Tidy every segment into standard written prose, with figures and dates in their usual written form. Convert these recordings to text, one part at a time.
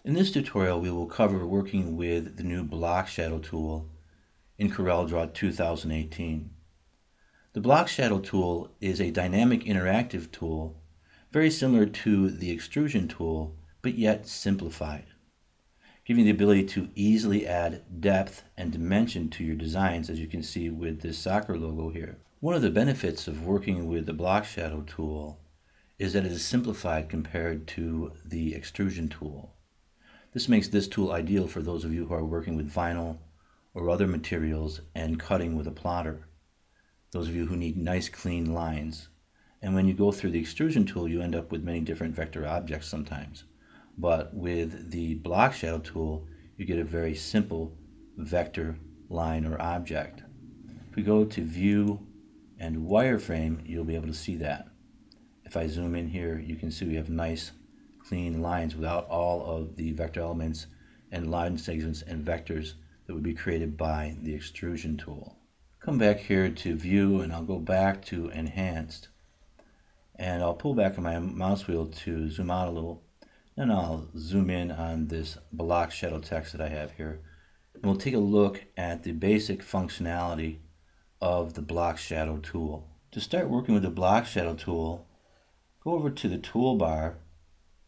In this tutorial, we will cover working with the new Block Shadow tool in CorelDRAW 2018. The Block Shadow tool is a dynamic interactive tool, very similar to the extrusion tool, but yet simplified, giving you the ability to easily add depth and dimension to your designs, as you can see with this soccer logo here. One of the benefits of working with the Block Shadow tool is that it is simplified compared to the extrusion tool. This makes this tool ideal for those of you who are working with vinyl or other materials and cutting with a plotter. Those of you who need nice clean lines. And when you go through the extrusion tool, you end up with many different vector objects sometimes. But with the Block Shadow tool, you get a very simple vector line or object. If we go to View and Wireframe, you'll be able to see that. If I zoom in here, you can see we have nice clean lines without all of the vector elements and line segments and vectors that would be created by the extrusion tool. Come back here to View, and I'll go back to Enhanced, and I'll pull back on my mouse wheel to zoom out a little, and I'll zoom in on this Block Shadow text that I have here, and we'll take a look at the basic functionality of the Block Shadow tool. To start working with the Block Shadow tool, go over to the toolbar.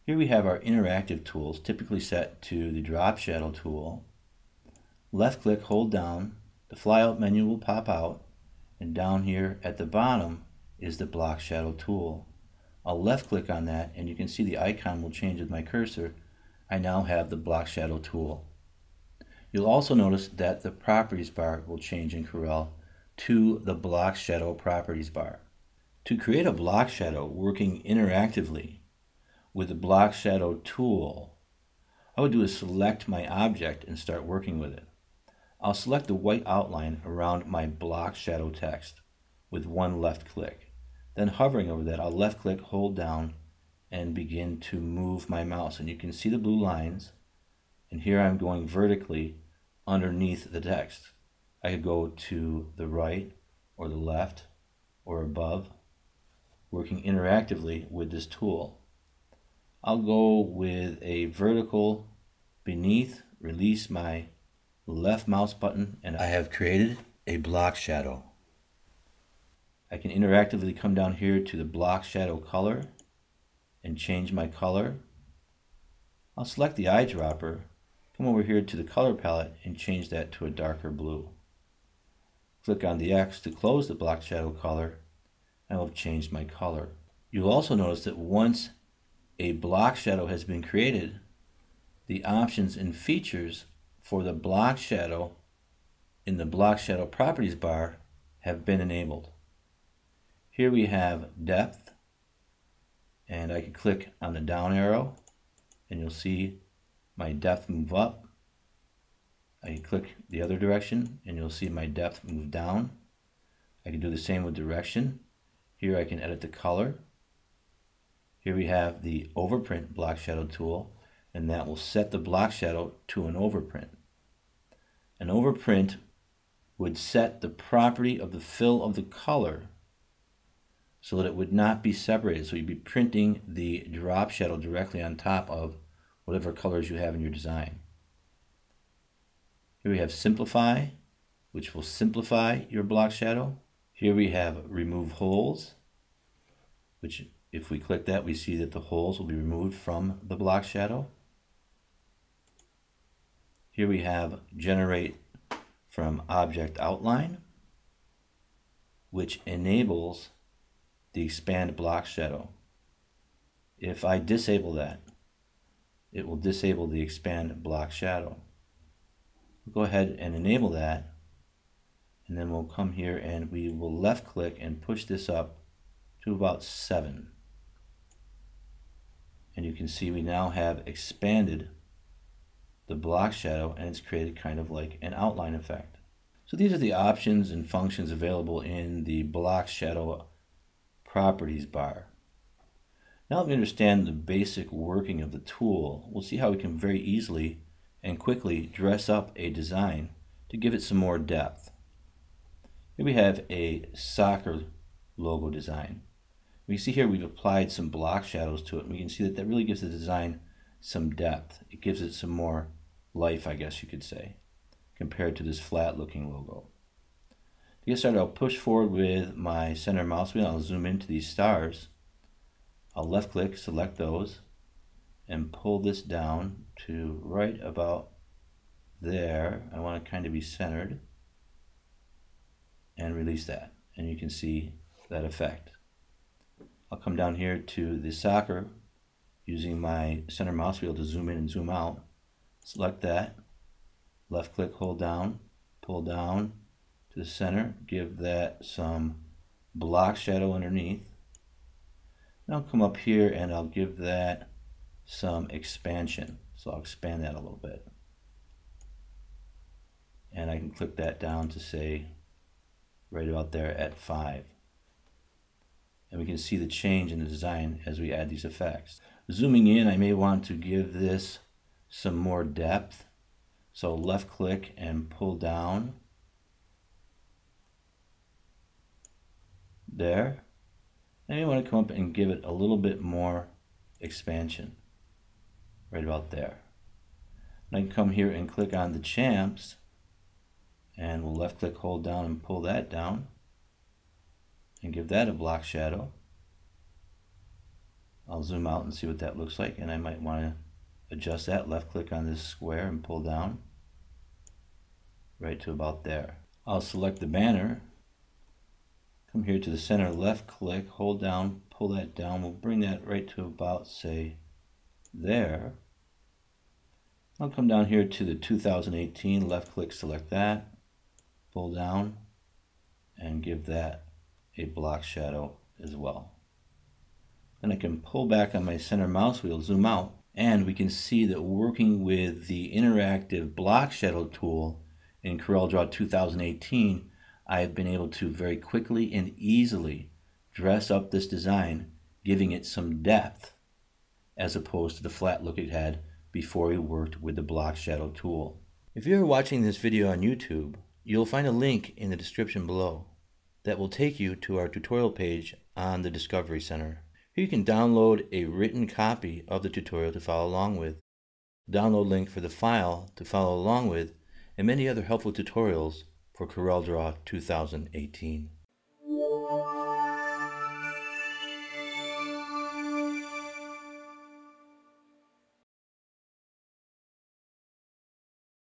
Here we have our interactive tools, typically set to the Drop Shadow tool. Left click, hold down, the flyout menu will pop out, and down here at the bottom is the Block Shadow tool. I'll left click on that, and you can see the icon will change with my cursor. I now have the Block Shadow tool. You'll also notice that the properties bar will change in Corel to the Block Shadow properties bar. To create a block shadow working interactively with the Block Shadow tool, I would do is select my object and start working with it. I'll select the white outline around my Block Shadow text with one left click. Then hovering over that, I'll left click, hold down, and begin to move my mouse. And you can see the blue lines, and here I'm going vertically underneath the text. I could go to the right or the left or above, working interactively with this tool. I'll go with a vertical beneath, release my left mouse button, and I have created a block shadow. I can interactively come down here to the block shadow color and change my color. I'll select the eyedropper, come over here to the color palette and change that to a darker blue. Click on the X to close the block shadow color, and I've changed my color. You'll also notice that once a block shadow has been created, the options and features for the block shadow in the Block Shadow properties bar have been enabled. Here we have depth, and I can click on the down arrow and you'll see my depth move up. I can click the other direction and you'll see my depth move down. I can do the same with direction. Here I can edit the color. Here we have the Overprint Block Shadow tool, and that will set the block shadow to an overprint. An overprint would set the property of the fill of the color so that it would not be separated. So you'd be printing the drop shadow directly on top of whatever colors you have in your design. Here we have Simplify, which will simplify your block shadow. Here we have Remove Holes, which if we click that, we see that the holes will be removed from the block shadow. Here we have Generate from Object Outline, which enables the Expand Block Shadow. If I disable that, it will disable the Expand Block Shadow. We'll go ahead and enable that, and then we'll come here and we will left click and push this up to about 7. And you can see we now have expanded the block shadow, and it's created kind of like an outline effect. So these are the options and functions available in the Block Shadow properties bar. Now that we understand the basic working of the tool, we'll see how we can very easily and quickly dress up a design to give it some more depth. Here we have a soccer logo design. We see here we've applied some block shadows to it, and we can see that that really gives the design some depth. It gives it some more life, I guess you could say, compared to this flat looking logo. To get started, I'll push forward with my center mouse wheel. I'll zoom into these stars. I'll left click, select those, and pull this down to right about there. I want to kind of be centered, and release that, and you can see that effect. I'll come down here to the soccer using my center mouse wheel to zoom in and zoom out. Select that, left click, hold down, pull down to the center, give that some block shadow underneath. Now I'll come up here and I'll give that some expansion. So I'll expand that a little bit. And I can click that down to say right about there at 5. And we can see the change in the design as we add these effects. Zooming in, I may want to give this some more depth. So left click and pull down there. And you want to come up and give it a little bit more expansion right about there. And I can come here and click on the champs, and we'll left click, hold down, and pull that down and give that a block shadow. I'll zoom out and see what that looks like, and I might want to adjust that. Left click on this square and pull down right to about there. I'll select the banner, come here to the center, left click, hold down, pull that down. We'll bring that right to about, say, there. I'll come down here to the 2018, left click, select that, pull down, and give that a block shadow as well. Then I can pull back on my center mouse wheel, zoom out, and we can see that working with the interactive block shadow tool in CorelDRAW 2018, I have been able to very quickly and easily dress up this design, giving it some depth as opposed to the flat look it had before we worked with the block shadow tool. If you're watching this video on YouTube, you'll find a link in the description below that will take you to our tutorial page on the Discovery Center. Here you can download a written copy of the tutorial to follow along with, download link for the file to follow along with, and many other helpful tutorials for CorelDRAW 2018.